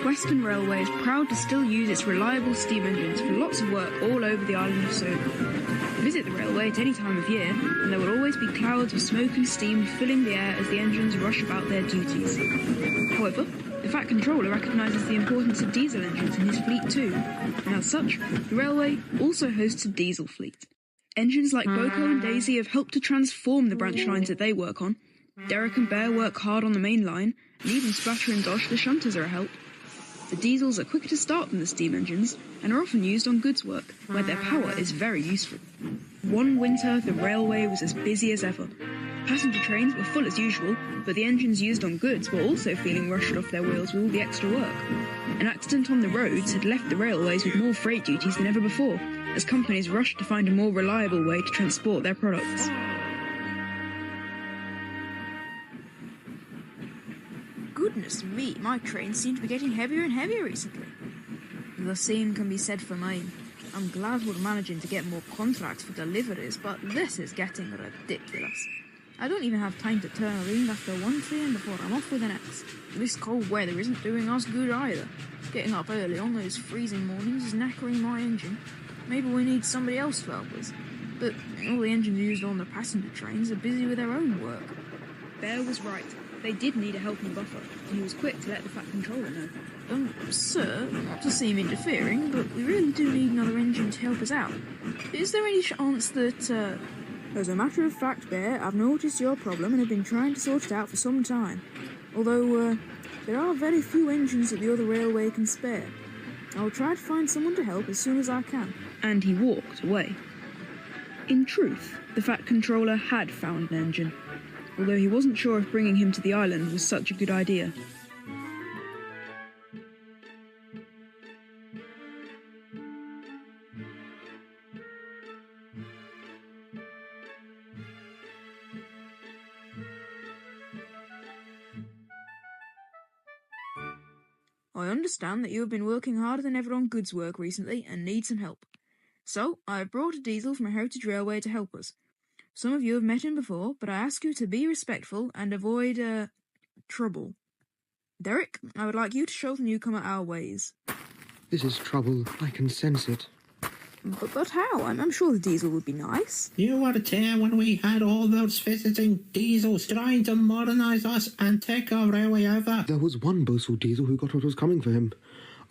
Western Railway is proud to still use its reliable steam engines for lots of work all over the island of Sodor. Visit the railway at any time of year, and there will always be clouds of smoke and steam filling the air as the engines rush about their duties. However, the Fat Controller recognises the importance of diesel engines in his fleet too, and as such, the railway also hosts a diesel fleet. Engines like Boko and Daisy have helped to transform the branch lines that they work on. Derek and Bear work hard on the main line, and even Splatter and Dosh the shunters are a help. The diesels are quicker to start than the steam engines, and are often used on goods work, where their power is very useful. One winter, the railway was as busy as ever. Passenger trains were full as usual, but the engines used on goods were also feeling rushed off their wheels with all the extra work. An accident on the roads had left the railways with more freight duties than ever before, as companies rushed to find a more reliable way to transport their products. Goodness me, my trains seem to be getting heavier and heavier recently. The same can be said for mine. I'm glad we're managing to get more contracts for deliveries, but this is getting ridiculous. I don't even have time to turn around after one train before I'm off with the next. This cold weather isn't doing us good either. Getting up early on those freezing mornings is knackering my engine. Maybe we need somebody else to help us. But all the engines used on the passenger trains are busy with their own work. Bear was right. They did need a helping buffer, and he was quick to let the Fat Controller know. Sir, not to seem interfering, but we really do need another engine to help us out. Is there any chance that, As a matter of fact, Bear, I've noticed your problem and have been trying to sort it out for some time. Although, there are very few engines that the other railway can spare. I'll try to find someone to help as soon as I can. And he walked away. In truth, the Fat Controller had found an engine, although he wasn't sure if bringing him to the island was such a good idea. I understand that you have been working harder than ever on goods work recently and need some help. So, I have brought a diesel from a heritage railway to help us. Some of you have met him before, but I ask you to be respectful and avoid, trouble. Derek, I would like you to show the newcomer our ways. This is trouble. I can sense it. But how? I'm sure the diesel would be nice. You were there when we had all those visiting diesels trying to modernise us and take our railway over. There was one boastful diesel who got what was coming for him.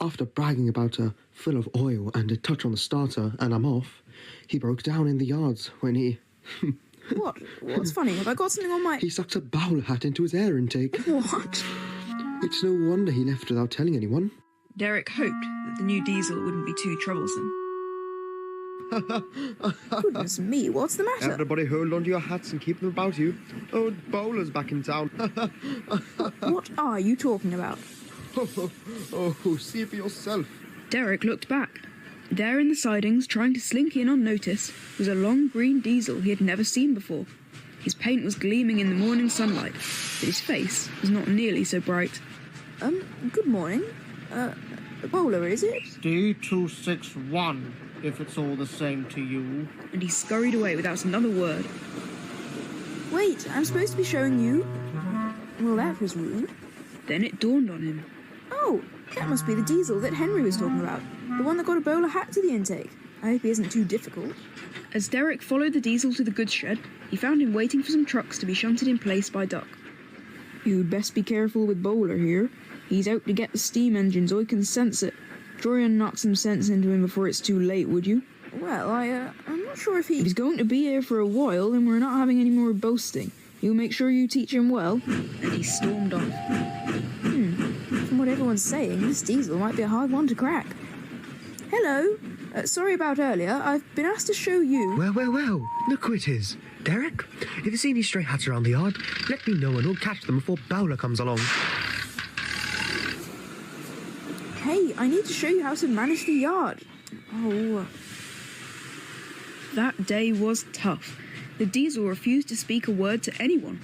After bragging about a fill of oil and a touch on the starter and I'm off, he broke down in the yards when he... What? What's funny? Have I got something on my... He sucked a bowler hat into his air intake. What? It's no wonder he left without telling anyone. Derek hoped that the new diesel wouldn't be too troublesome. Goodness me, what's the matter? Everybody hold on to your hats and keep them about you. Oh, Bowler's back in town. What are you talking about? Oh, see for yourself. Derek looked back. There in the sidings, trying to slink in unnoticed, was a long green diesel he had never seen before. His paint was gleaming in the morning sunlight, but his face was not nearly so bright. Good morning. Bowler, is it? D261, if it's all the same to you. And he scurried away without another word. Wait, I'm supposed to be showing you? Well, that was rude. Then it dawned on him. Oh, that must be the diesel that Henry was talking about. The one that got a bowler hat to the intake. I hope he isn't too difficult. As Derek followed the diesel to the goods shed, he found him waiting for some trucks to be shunted in place by Duck. You'd best be careful with Bowler here. He's out to get the steam engines, I can sense it. Try and knock some sense into him before it's too late, would you? Well, I'm not sure if he's going to be here for a while, and we're not having any more boasting. You'll make sure you teach him well. And he stormed off. From what everyone's saying, this diesel might be a hard one to crack. Hello. Sorry about earlier. I've been asked to show you... Well, look who it is. Derek, if you see any stray hats around the yard, let me know and we'll catch them before Bowler comes along. Hey, I need to show you how to manage the yard. Oh. That day was tough. The diesel refused to speak a word to anyone.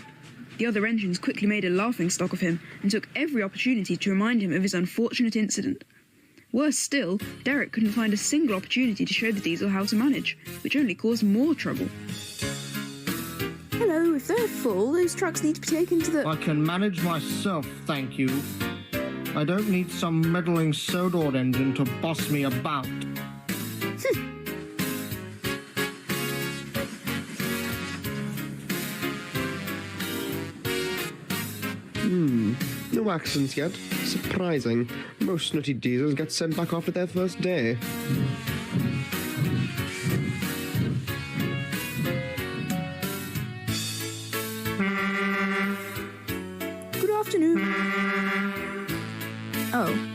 The other engines quickly made a laughingstock of him and took every opportunity to remind him of his unfortunate incident. Worse still, Derek couldn't find a single opportunity to show the diesel how to manage, which only caused more trouble. Hello, if they're full, those trucks need to be taken to the... I can manage myself, thank you. I don't need some meddling Sodor engine to boss me about. No accidents yet. Surprising. Most snooty diesels get sent back after their first day. Good afternoon. Oh.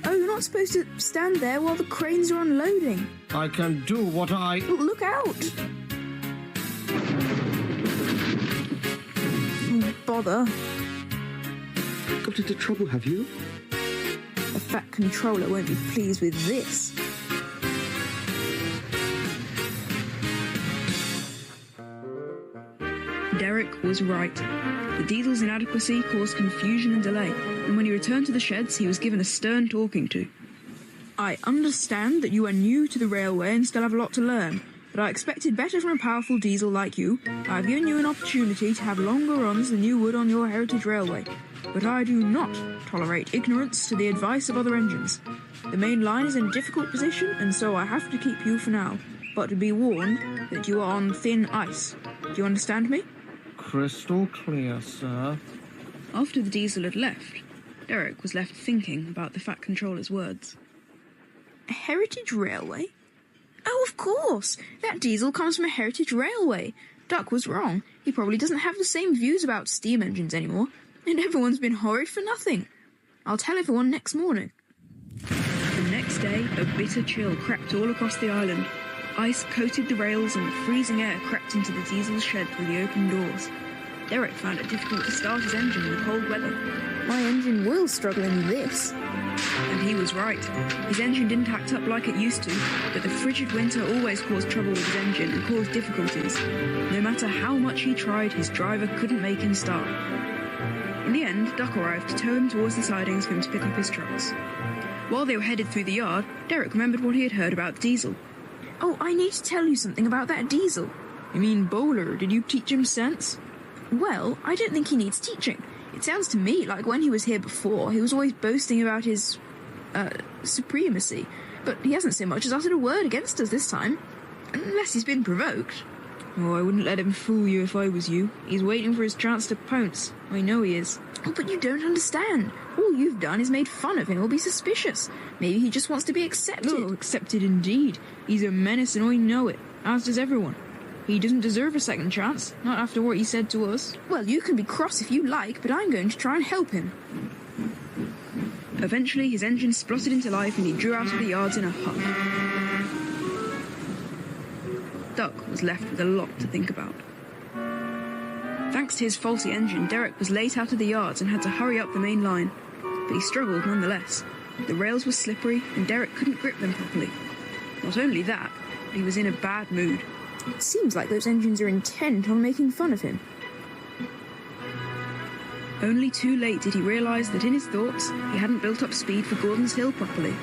Oh, you're not supposed to stand there while the cranes are unloading. I can do what I... Look out! Oh, bother. Got into trouble, have you? A fat controller won't be pleased with this. Derek was right. The diesel's inadequacy caused confusion and delay, and when he returned to the sheds, he was given a stern talking to. I understand that you are new to the railway and still have a lot to learn, but I expected better from a powerful diesel like you. I've given you an opportunity to have longer runs than you would on your heritage railway, but I do not tolerate ignorance to the advice of other engines. The main line is in a difficult position, and so I have to keep you for now, but to be warned that you are on thin ice. Do you understand me? Crystal clear, sir. After the diesel had left, Derek was left thinking about the Fat Controller's words. A heritage railway? Oh, of course! That diesel comes from a heritage railway. Duck was wrong. He probably doesn't have the same views about steam engines anymore, and everyone's been horrid for nothing. I'll tell everyone next morning. The next day, a bitter chill crept all across the island. Ice coated the rails and freezing air crept into the diesel's shed through the open doors. Derek found it difficult to start his engine in the cold weather. My engine will struggle in this. And he was right. His engine didn't act up like it used to, but the frigid winter always caused trouble with his engine and caused difficulties. No matter how much he tried, his driver couldn't make him start. In the end, Duck arrived to tow him towards the sidings for him to pick up his trucks. While they were headed through the yard, Derek remembered what he had heard about the diesel. Oh, I need to tell you something about that diesel. You mean Bowler? Did you teach him sense? Well, I don't think he needs teaching. It sounds to me like when he was here before, he was always boasting about his, supremacy. But he hasn't so much as uttered a word against us this time. Unless he's been provoked. Oh, I wouldn't let him fool you if I was you. He's waiting for his chance to pounce. I know he is. Oh, but you don't understand. All you've done is made fun of him or be suspicious. Maybe he just wants to be accepted. Oh, accepted indeed. He's a menace and I know it, as does everyone. He doesn't deserve a second chance, not after what he said to us. Well, you can be cross if you like, but I'm going to try and help him. Eventually, his engine spluttered into life and he drew out of the yards in a huff. Duck was left with a lot to think about. Thanks to his faulty engine, Derek was late out of the yards and had to hurry up the main line. But he struggled nonetheless. The rails were slippery and Derek couldn't grip them properly. Not only that, but he was in a bad mood. It seems like those engines are intent on making fun of him. Only too late did he realise that in his thoughts, he hadn't built up speed for Gordon's Hill properly.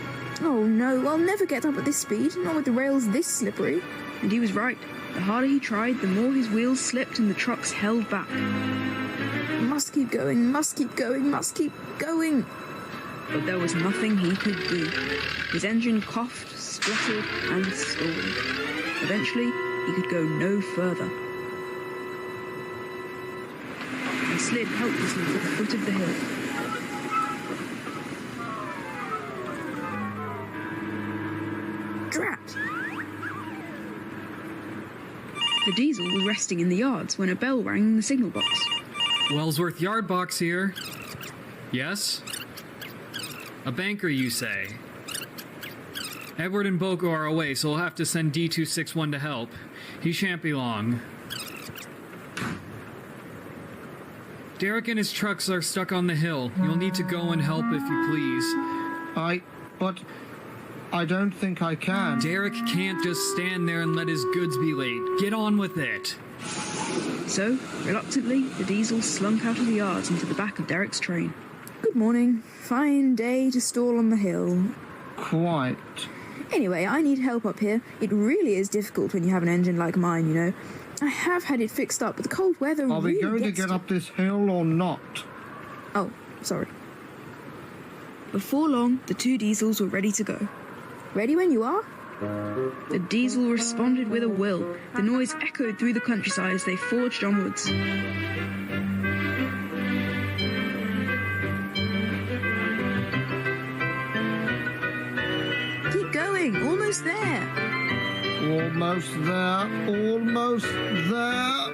Oh no, I'll never get up at this speed, not with the rails this slippery. And he was right. The harder he tried, the more his wheels slipped and the trucks held back. Must keep going, must keep going, must keep going. But there was nothing he could do. His engine coughed, spluttered, and stalled. Eventually, he could go no further. He slid helplessly to the foot of the hill. Drat! The diesel was resting in the yards when a bell rang in the signal box. Wellsworth Yard Box here. Yes? A banker, you say? Edward and Boko are away, so we'll have to send D261 to help. He shan't be long. Derek and his trucks are stuck on the hill. You'll need to go and help if you please. But I don't think I can. Derek can't just stand there and let his goods be late. Get on with it. So, reluctantly, the diesel slunk out of the yards into the back of Derek's train. Good morning. Fine day to stall on the hill. Quite. Anyway, I need help up here. It really is difficult when you have an engine like mine, you know. I have had it fixed up, but the cold weather Are we really going to gets get up this hill or not? Oh, sorry. Before long, the two diesels were ready to go. Ready when you are? The diesel responded with a will. The noise echoed through the countryside as they forged onwards. Keep going, almost there. Almost there, almost there.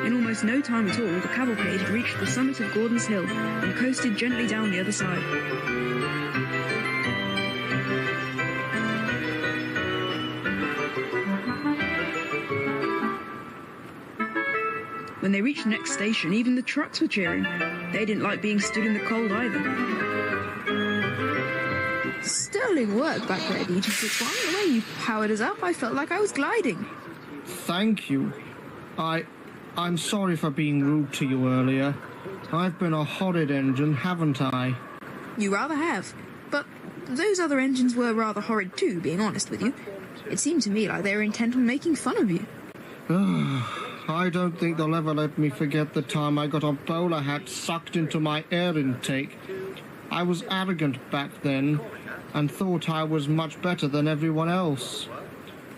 In almost no time at all, the cavalcade had reached the summit of Gordon's Hill and coasted gently down the other side. When they reached the next station, even the trucks were cheering. They didn't like being stood in the cold either. Sterling work back there, D261. The way you powered us up, I felt like I was gliding. Thank you. I'm sorry for being rude to you earlier. I've been a horrid engine, haven't I? You rather have. But those other engines were rather horrid too, being honest with you. It seemed to me like they were intent on making fun of you. I don't think they'll ever let me forget the time I got a bowler hat sucked into my air intake. I was arrogant back then and thought I was much better than everyone else.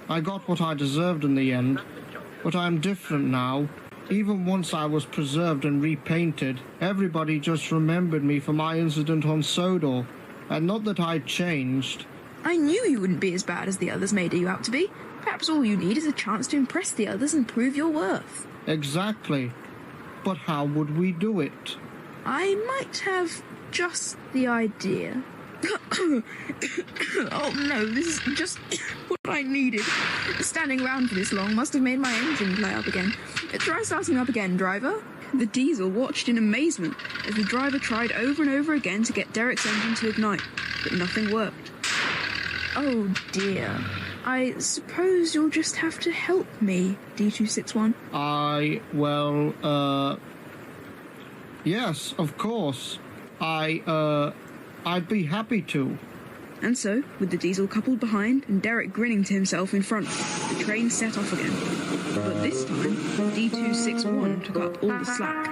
I got what I deserved in the end, but I'm different now. Even once I was preserved and repainted, everybody just remembered me for my incident on Sodor, and not that I'd changed. I knew you wouldn't be as bad as the others made you out to be. Perhaps all you need is a chance to impress the others and prove your worth. Exactly. But how would we do it? I might have just the idea. Oh no, this is just what I needed. Standing around for this long must have made my engine play up again. Try starting up again, driver. The diesel watched in amazement as the driver tried over and over again to get Derek's engine to ignite, but nothing worked. Oh dear. I suppose you'll just have to help me, D261. Yes, of course. I'd be happy to. And so, with the diesel coupled behind and Derek grinning to himself in front, the train set off again. But this time, D261 took up all the slack.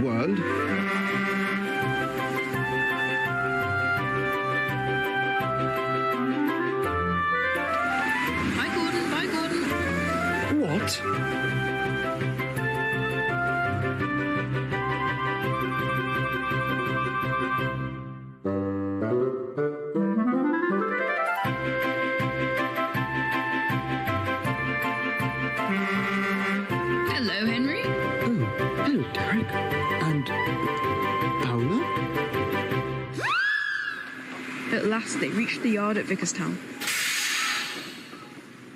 World? Bye, Gordon. Bye, Gordon. What? Hello, Henry. Oh, hello, Derek. And Paula? At last, they reached the yard at Vickerstown.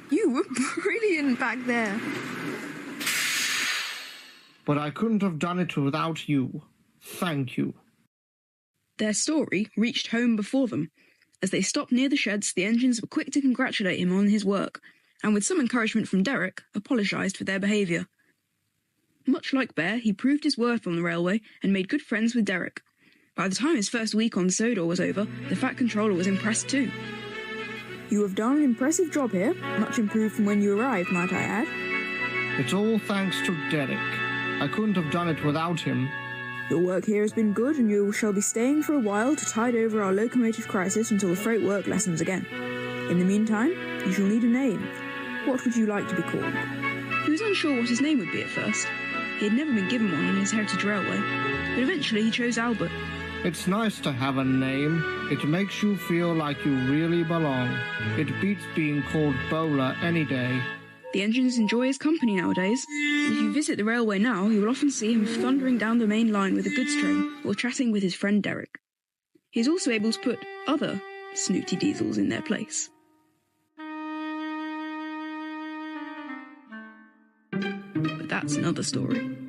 You were brilliant back there. But I couldn't have done it without you. Thank you. Their story reached home before them. As they stopped near the sheds, the engines were quick to congratulate him on his work, and with some encouragement from Derek, apologised for their behaviour. Much like Bear, he proved his worth on the railway and made good friends with Derek. By the time his first week on Sodor was over, the Fat Controller was impressed too. You have done an impressive job here, much improved from when you arrived, might I add. It's all thanks to Derek. I couldn't have done it without him. Your work here has been good, and you shall be staying for a while to tide over our locomotive crisis until the freight work lessens again. In the meantime, you shall need a name. What would you like to be called? He was unsure what his name would be at first. He had never been given one on his heritage railway, but eventually he chose Albert. It's nice to have a name. It makes you feel like you really belong. It beats being called Bowler any day. The engines enjoy his company nowadays. If you visit the railway now, you will often see him thundering down the main line with a goods train or chatting with his friend Derek. He's also able to put other snooty diesels in their place. But that's another story.